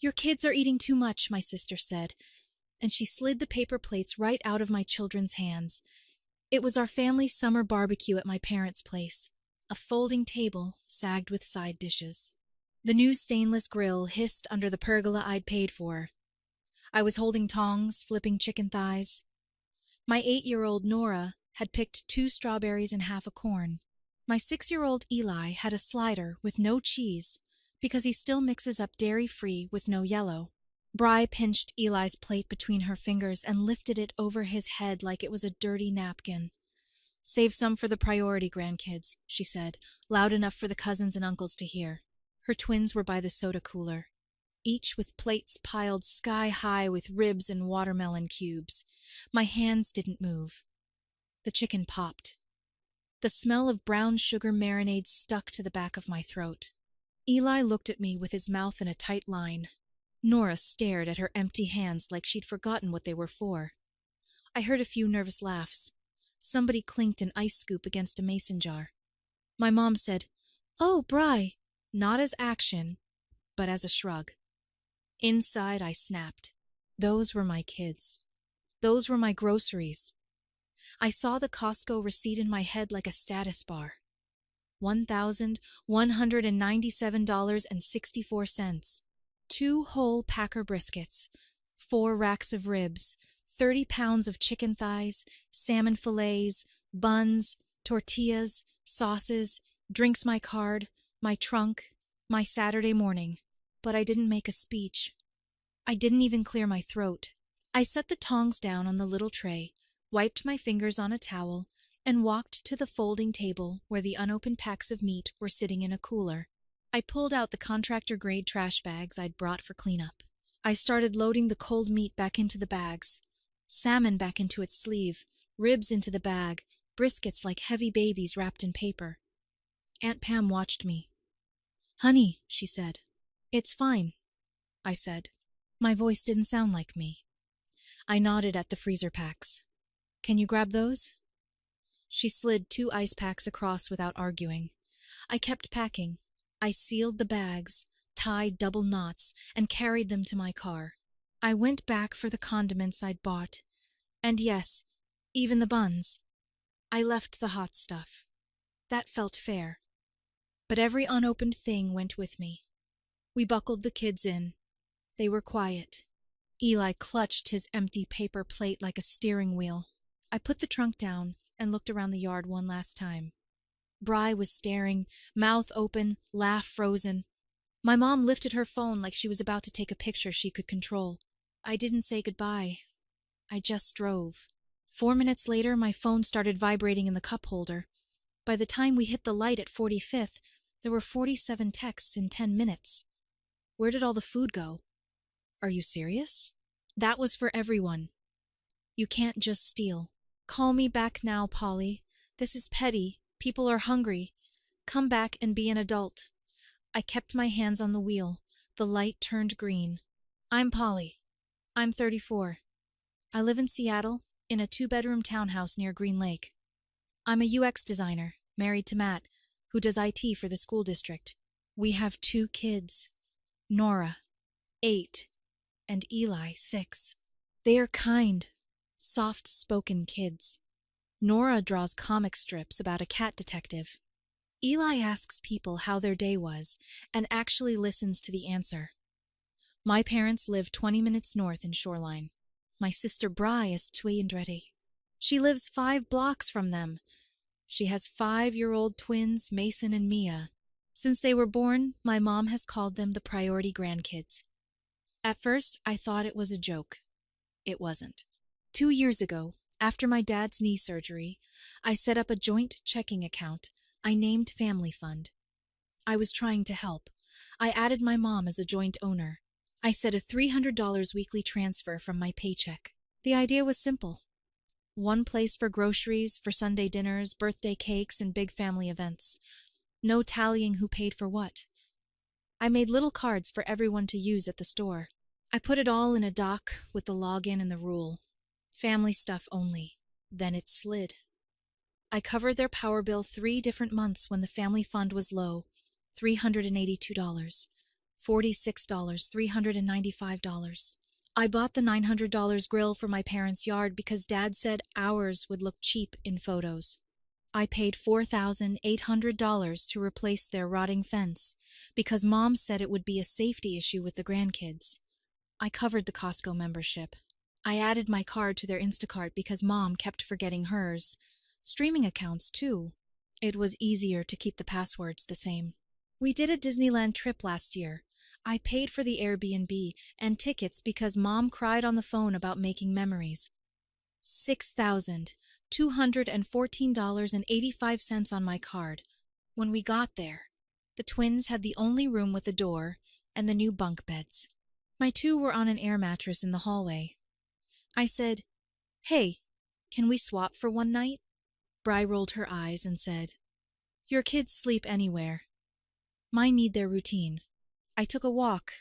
"Your kids are eating too much," my sister said, and she slid the paper plates right out of my children's hands. It was our family's summer barbecue at my parents' place. A folding table sagged with side dishes. The new stainless grill hissed under the pergola I'd paid for. I was holding tongs, flipping chicken thighs. My 8-year-old Nora had picked 2 strawberries and half a corn. My 6-year-old Eli had a slider with no cheese because he still mixes up dairy-free with no yellow. Bri pinched Eli's plate between her fingers and lifted it over his head like it was a dirty napkin. "Save some for the priority grandkids," she said, loud enough for the cousins and uncles to hear. Her twins were by the soda cooler, each with plates piled sky-high with ribs and watermelon cubes. My hands didn't move. The chicken popped. The smell of brown sugar marinade stuck to the back of my throat. Eli looked at me with his mouth in a tight line. Nora stared at her empty hands like she'd forgotten what they were for. I heard a few nervous laughs. Somebody clinked an ice scoop against a mason jar. My mom said, "Oh, Bri," not as action, but as a shrug. Inside, I snapped. Those were my kids. Those were my groceries. I saw the Costco receipt in my head like a status bar. $1,197.64. 2 whole Packer briskets, 4 racks of ribs, 30 pounds of chicken thighs, salmon fillets, buns, tortillas, sauces, drinks my card, my trunk, my Saturday morning. But I didn't make a speech. I didn't even clear my throat. I set the tongs down on the little tray, wiped my fingers on a towel, and walked to the folding table where the unopened packs of meat were sitting in a cooler. I pulled out the contractor-grade trash bags I'd brought for cleanup. I started loading the cold meat back into the bags, salmon back into its sleeve, ribs into the bag, briskets like heavy babies wrapped in paper. Aunt Pam watched me. "Honey," she said. "It's fine," I said. My voice didn't sound like me. I nodded at the freezer packs. "Can you grab those?" She slid 2 ice packs across without arguing. I kept packing. I sealed the bags, tied double knots, and carried them to my car. I went back for the condiments I'd bought. And yes, even the buns. I left the hot stuff. That felt fair. But every unopened thing went with me. We buckled the kids in. They were quiet. Eli clutched his empty paper plate like a steering wheel. I put the trunk down and looked around the yard one last time. Bri was staring, mouth open, laugh frozen. My mom lifted her phone like she was about to take a picture she could control. I didn't say goodbye. I just drove. 4 minutes later, my phone started vibrating in the cup holder. By the time we hit the light at 45th, there were 47 texts in 10 minutes. Where did all the food go? Are you serious? That was for everyone. You can't just steal. Call me back now, Polly. This is petty. People are hungry. Come back and be an adult. I kept my hands on the wheel. The light turned green. I'm Polly. I'm 34. I live in Seattle, in a 2-bedroom townhouse near Green Lake. I'm a UX designer, married to Matt, who does IT for the school district. We have 2 kids. Nora, 8, and Eli, 6. They are kind, soft-spoken kids. Nora draws comic strips about a cat detective. Eli asks people how their day was and actually listens to the answer. My parents live 20 minutes north in Shoreline. My sister Bri is Twayandretti. She lives 5 blocks from them. She has 5-year-old twins, Mason and Mia. Since they were born, my mom has called them the priority grandkids. At first, I thought it was a joke. It wasn't. 2 years ago, after my dad's knee surgery, I set up a joint checking account I named Family Fund. I was trying to help. I added my mom as a joint owner. I set a $300 weekly transfer from my paycheck. The idea was simple. One place for groceries, for Sunday dinners, birthday cakes, and big family events. No tallying who paid for what. I made little cards for everyone to use at the store. I put it all in a doc with the login and the rule. Family stuff only. Then it slid. I covered their power bill 3 different months when the family fund was low, $382. $46, $395. I bought the $900 grill for my parents' yard because Dad said ours would look cheap in photos. I paid $4,800 to replace their rotting fence because Mom said it would be a safety issue with the grandkids. I covered the Costco membership. I added my card to their Instacart because Mom kept forgetting hers. Streaming accounts, too. It was easier to keep the passwords the same. We did a Disneyland trip last year. I paid for the Airbnb and tickets because Mom cried on the phone about making memories. $6,214.85 on my card. When we got there, the twins had the only room with a door and the new bunk beds. My two were on an air mattress in the hallway. I said, "Hey, can we swap for one night?" Bri rolled her eyes and said, "Your kids sleep anywhere. Mine need their routine." I took a walk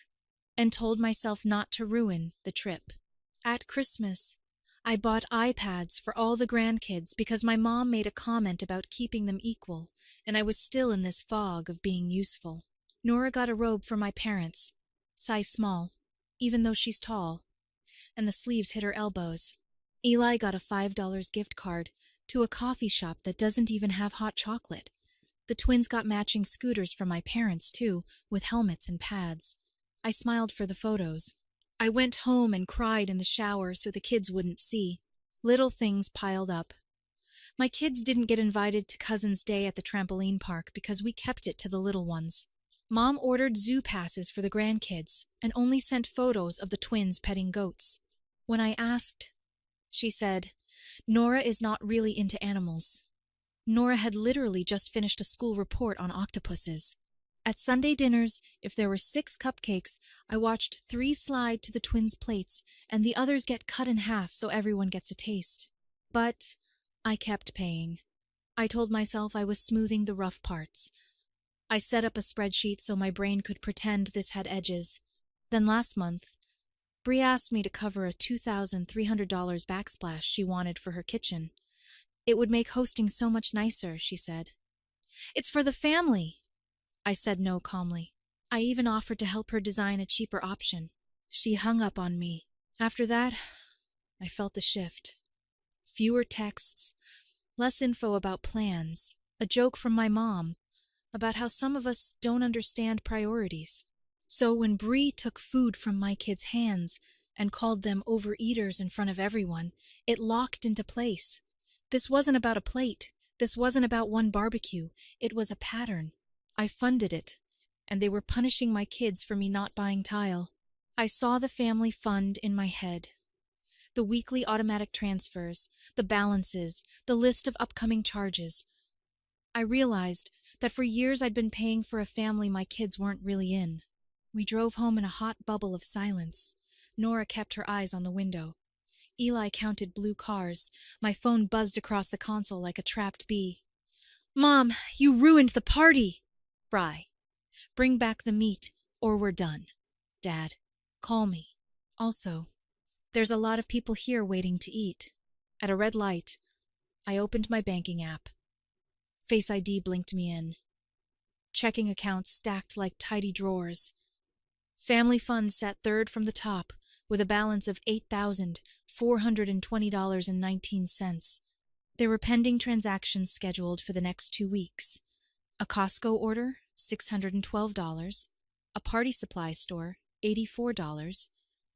and told myself not to ruin the trip. At Christmas, I bought iPads for all the grandkids because my mom made a comment about keeping them equal, and I was still in this fog of being useful. Nora got a robe for my parents, size small, even though she's tall, and the sleeves hit her elbows. Eli got a $5 gift card to a coffee shop that doesn't even have hot chocolate. The twins got matching scooters from my parents, too, with helmets and pads. I smiled for the photos. I went home and cried in the shower so the kids wouldn't see. Little things piled up. My kids didn't get invited to Cousin's Day at the trampoline park because we kept it to the little ones. Mom ordered zoo passes for the grandkids and only sent photos of the twins petting goats. When I asked, she said, "Nora is not really into animals." Nora had literally just finished a school report on octopuses. At Sunday dinners, if there were 6 cupcakes, I watched 3 slide to the twins' plates and the others get cut in half so everyone gets a taste. But I kept paying. I told myself I was smoothing the rough parts. I set up a spreadsheet so my brain could pretend this had edges. Then last month, Bri asked me to cover a $2,300 backsplash she wanted for her kitchen. It would make hosting so much nicer, she said. "It's for the family." I said no calmly. I even offered to help her design a cheaper option. She hung up on me. After that, I felt the shift. Fewer texts, less info about plans, a joke from my mom about how some of us don't understand priorities. So when Bri took food from my kids' hands and called them overeaters in front of everyone, it locked into place. This wasn't about a plate. This wasn't about one barbecue. It was a pattern. I funded it, and they were punishing my kids for me not buying tile. I saw the family fund in my head. The weekly automatic transfers, the balances, the list of upcoming charges. I realized that for years I'd been paying for a family my kids weren't really in. We drove home in a hot bubble of silence. Nora kept her eyes on the window. Eli counted blue cars. My phone buzzed across the console like a trapped bee. "Mom, you ruined the party!" Bri. "Bring back the meat, or we're done." Dad. "Call me." Also, there's a lot of people here waiting to eat. At a red light, I opened my banking app. Face ID blinked me in. Checking accounts stacked like tidy drawers. Family Fund sat third from the top, with a balance of $8,420.19. There were pending transactions scheduled for the next 2 weeks. A Costco order, $612. A party supply store, $84.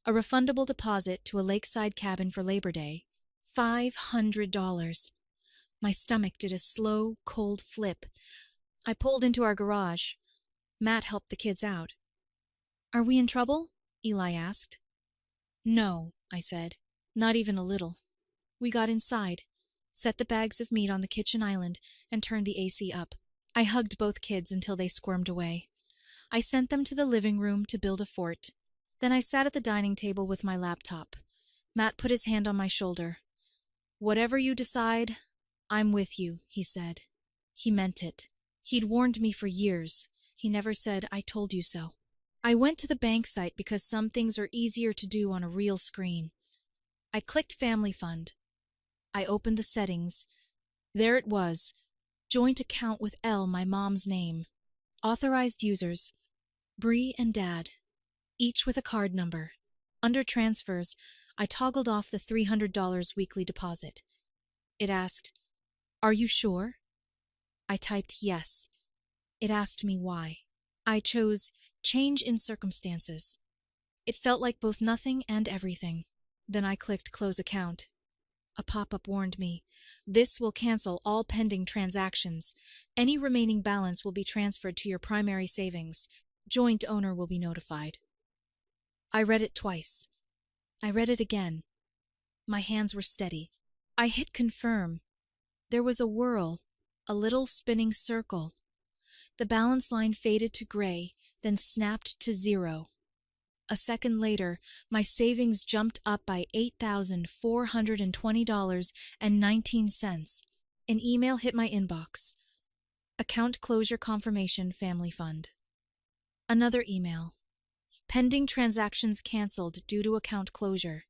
A refundable deposit to a Lakeside cabin for Labor Day, $500. My stomach did a slow, cold flip. I pulled into our garage. Matt helped the kids out. "Are we in trouble?" Eli asked. "No," I said. "Not even a little." We got inside, set the bags of meat on the kitchen island, and turned the AC up. I hugged both kids until they squirmed away. I sent them to the living room to build a fort. Then I sat at the dining table with my laptop. Matt put his hand on my shoulder. "Whatever you decide, I'm with you," he said. He meant it. He'd warned me for years. He never said, "I told you so." I went to the bank site because some things are easier to do on a real screen. I clicked Family Fund. I opened the settings. There it was. Joint account with L, my mom's name. Authorized users. Bree and Dad, each with a card number. Under transfers, I toggled off the $300 weekly deposit. It asked, "Are you sure?" I typed yes. It asked me why. I chose change in circumstances. It felt like both nothing and everything. Then I clicked close account. A pop-up warned me, "This will cancel all pending transactions. Any remaining balance will be transferred to your primary savings. Joint owner will be notified." I read it twice. I read it again. My hands were steady. I hit confirm. There was a whirl, a little spinning circle. The balance line faded to gray, then snapped to 0. A second later, my savings jumped up by $8,420.19. An email hit my inbox. Account closure confirmation, family fund. Another email. Pending transactions canceled due to account closure.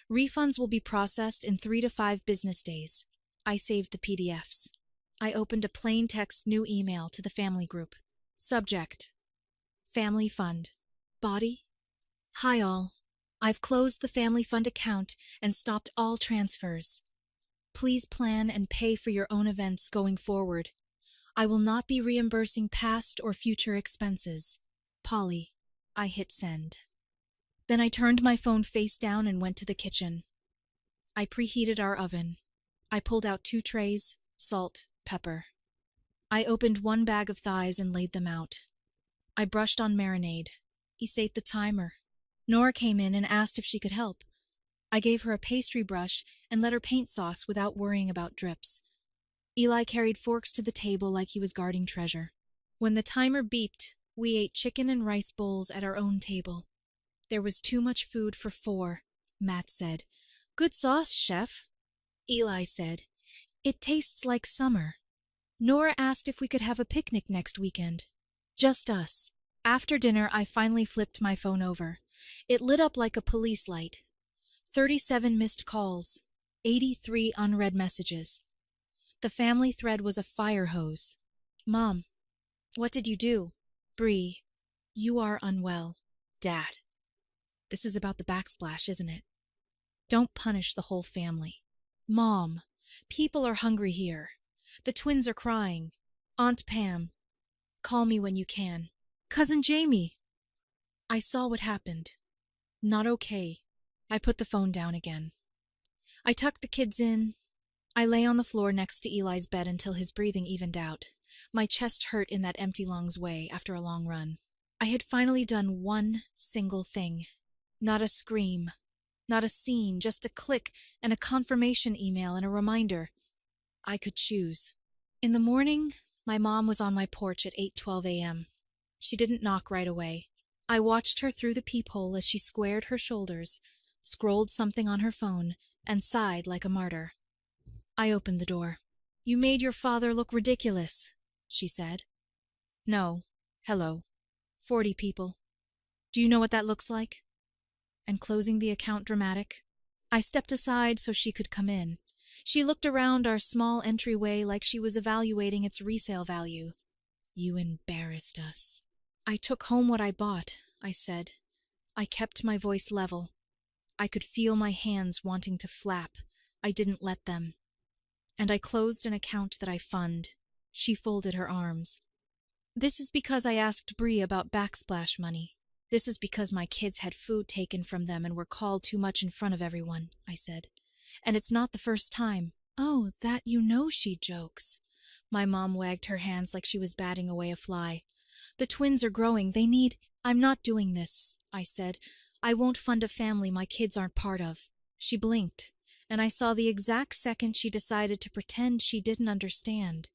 Refunds will be processed in 3 to 5 business days. I saved the PDFs. I opened a plain text new email to the family group. Subject: Family Fund. Body: Hi all. I've closed the Family Fund account and stopped all transfers. Please plan and pay for your own events going forward. I will not be reimbursing past or future expenses. Polly. I hit send. Then I turned my phone face down and went to the kitchen. I preheated our oven. I pulled out 2 trays, salt, pepper. I opened 1 bag of thighs and laid them out. I brushed on marinade. He set the timer. Nora came in and asked if she could help. I gave her a pastry brush and let her paint sauce without worrying about drips. Eli carried forks to the table like he was guarding treasure. When the timer beeped, we ate chicken and rice bowls at our own table. There was too much food for 4, Matt said. Good sauce, chef. Eli said, it tastes like summer. Nora asked if we could have a picnic next weekend. Just us. After dinner, I finally flipped my phone over. It lit up like a police light. 37 missed calls, 83 unread messages. The family thread was a fire hose. Mom, what did you do? Bree, you are unwell. Dad, this is about the backsplash, isn't it? Don't punish the whole family. Mom, people are hungry here. The twins are crying. Aunt Pam, call me when you can. Cousin Jamie. I saw what happened. Not okay. I put the phone down again. I tucked the kids in. I lay on the floor next to Eli's bed until his breathing evened out. My chest hurt in that empty lungs way after a long run. I had finally done one single thing. Not a scream. Not a scene, just a click and a confirmation email and a reminder. I could choose. In the morning, my mom was on my porch at 8:12 a.m. She didn't knock right away. I watched her through the peephole as she squared her shoulders, scrolled something on her phone, and sighed like a martyr. I opened the door. You made your father look ridiculous, she said. No. Hello. 40 people. Do you know what that looks like? And closing the account dramatic, I stepped aside so she could come in. She looked around our small entryway like she was evaluating its resale value. You embarrassed us. I took home what I bought, I said. I kept my voice level. I could feel my hands wanting to flap. I didn't let them. And I closed an account that I fund. She folded her arms. This is because I asked Bree about backsplash money. This is because my kids had food taken from them and were called too much in front of everyone, I said. And it's not the first time. Oh, that you know, she jokes. My mom wagged her hands like she was batting away a fly. The twins are growing. They need... I'm not doing this, I said. I won't fund a family my kids aren't part of. She blinked, and I saw the exact second she decided to pretend she didn't understand.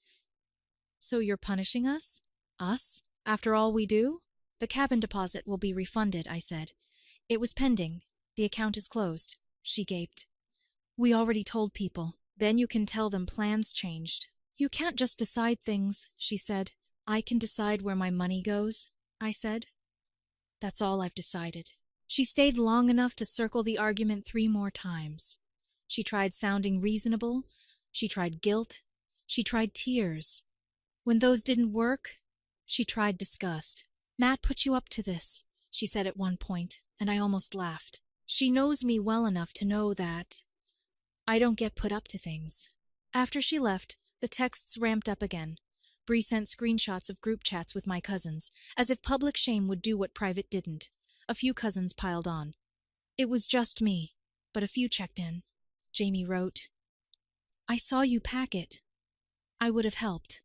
So you're punishing us? Us? After all we do? The cabin deposit will be refunded, I said. It was pending. The account is closed. She gaped. We already told people. Then you can tell them plans changed. You can't just decide things, she said. I can decide where my money goes, I said. That's all I've decided. She stayed long enough to circle the argument 3 more times. She tried sounding reasonable. She tried guilt. She tried tears. When those didn't work, she tried disgust. Matt put you up to this, she said at one point, and I almost laughed. She knows me well enough to know that I don't get put up to things. After she left, the texts ramped up again. Bree sent screenshots of group chats with my cousins, as if public shame would do what private didn't. A few cousins piled on. It was just me, but a few checked in. Jamie wrote, I saw you pack it. I would have helped.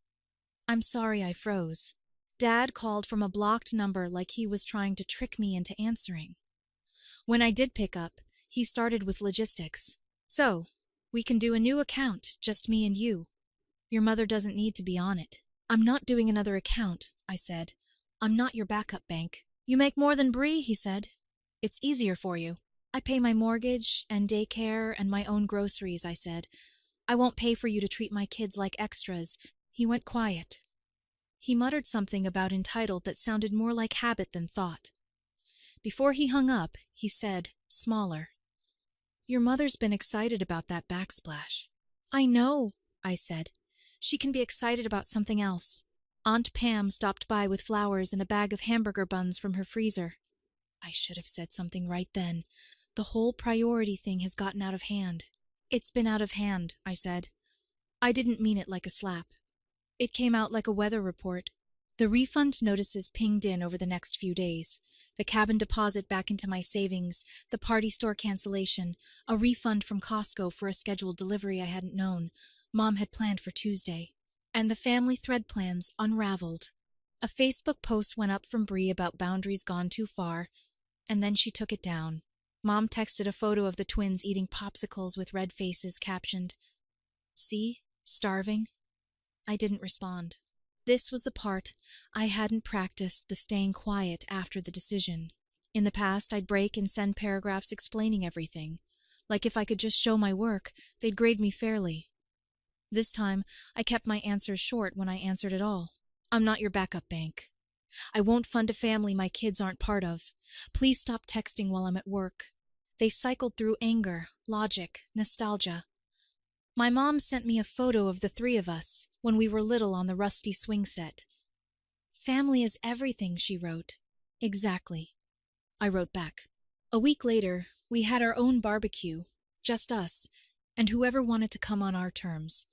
I'm sorry I froze. Dad called from a blocked number like he was trying to trick me into answering. When I did pick up, he started with logistics. So, we can do a new account, just me and you. Your mother doesn't need to be on it. I'm not doing another account, I said. I'm not your backup bank. You make more than Bree, he said. It's easier for you. I pay my mortgage and daycare and my own groceries, I said. I won't pay for you to treat my kids like extras. He went quiet. He muttered something about entitled that sounded more like habit than thought. Before he hung up, he said, smaller, Your mother's been excited about that backsplash. I know, I said. She can be excited about something else. Aunt Pam stopped by with flowers and a bag of hamburger buns from her freezer. I should have said something right then. The whole priority thing has gotten out of hand. It's been out of hand, I said. I didn't mean it like a slap. It came out like a weather report. The refund notices pinged in over the next few days. The cabin deposit back into my savings, the party store cancellation, a refund from Costco for a scheduled delivery I hadn't known. Mom had planned for Tuesday. And the family thread plans unraveled. A Facebook post went up from Bree about boundaries gone too far, and then she took it down. Mom texted a photo of the twins eating popsicles with red faces captioned, See? Starving? I didn't respond. This was the part I hadn't practiced the staying quiet after the decision. In the past, I'd break and send paragraphs explaining everything. Like if I could just show my work, they'd grade me fairly. This time, I kept my answers short when I answered at all. I'm not your backup bank. I won't fund a family my kids aren't part of. Please stop texting while I'm at work. They cycled through anger, logic, nostalgia. My mom sent me a photo of the three of us when we were little on the rusty swing set. Family is everything, she wrote. Exactly. I wrote back. A week later, we had our own barbecue, just us, and whoever wanted to come on our terms.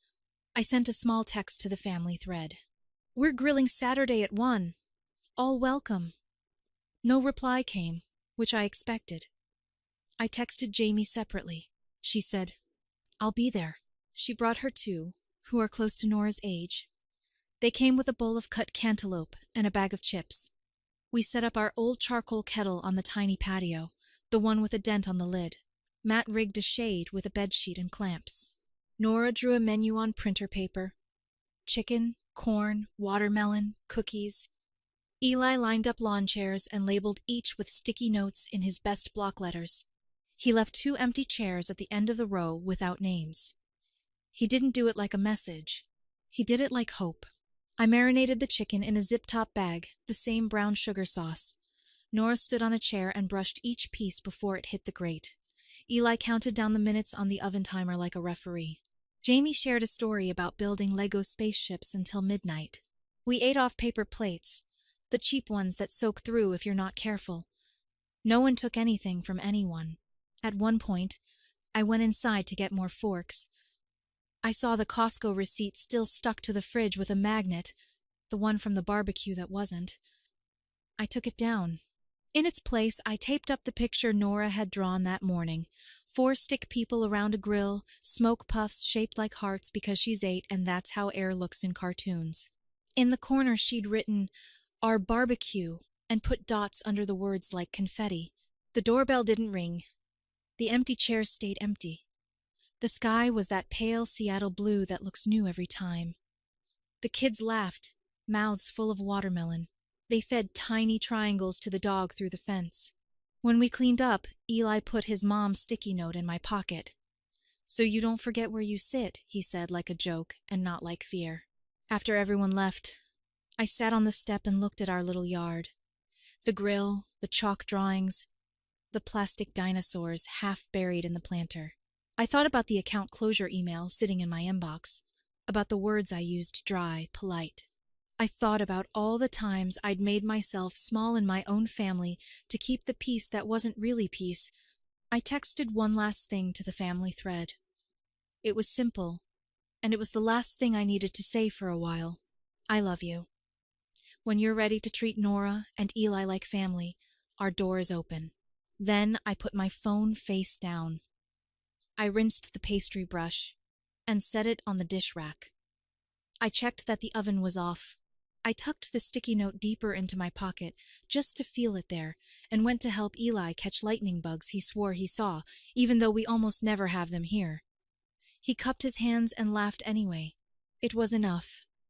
I sent a small text to the family thread. We're grilling Saturday at 1. All welcome. No reply came, which I expected. I texted Jamie separately. She said, I'll be there. She brought her two, who are close to Nora's age. They came with a bowl of cut cantaloupe and a bag of chips. We set up our old charcoal kettle on the tiny patio, the one with a dent on the lid. Matt rigged a shade with a bedsheet and clamps. Nora drew a menu on printer paper. Chicken, corn, watermelon, cookies. Eli lined up lawn chairs and labeled each with sticky notes in his best block letters. He left 2 empty chairs at the end of the row without names. He didn't do it like a message. He did it like hope. I marinated the chicken in a zip-top bag, the same brown sugar sauce. Nora stood on a chair and brushed each piece before it hit the grate. Eli counted down the minutes on the oven timer like a referee. Jamie shared a story about building Lego spaceships until midnight. We ate off paper plates, the cheap ones that soak through if you're not careful. No one took anything from anyone. At one point, I went inside to get more forks. I saw the Costco receipt still stuck to the fridge with a magnet, the one from the barbecue that wasn't. I took it down. In its place, I taped up the picture Nora had drawn that morning. 4 stick people around a grill, smoke puffs shaped like hearts because she's 8 and that's how air looks in cartoons. In the corner she'd written, Our barbecue, and put dots under the words like confetti. The doorbell didn't ring. The empty chairs stayed empty. The sky was that pale Seattle blue that looks new every time. The kids laughed, mouths full of watermelon. They fed tiny triangles to the dog through the fence. When we cleaned up, Eli put his mom's sticky note in my pocket. So you don't forget where you sit, he said like a joke and not like fear. After everyone left, I sat on the step and looked at our little yard. The grill, the chalk drawings, the plastic dinosaurs half buried in the planter. I thought about the account closure email sitting in my inbox, about the words I used dry, polite. I thought about all the times I'd made myself small in my own family to keep the peace that wasn't really peace. I texted one last thing to the family thread. It was simple, and it was the last thing I needed to say for a while. I love you. When you're ready to treat Nora and Eli like family, our door is open. Then I put my phone face down. I rinsed the pastry brush and set it on the dish rack. I checked that the oven was off. I tucked the sticky note deeper into my pocket just to feel it there and went to help Eli catch lightning bugs he swore he saw, even though we almost never have them here. He cupped his hands and laughed anyway. It was enough.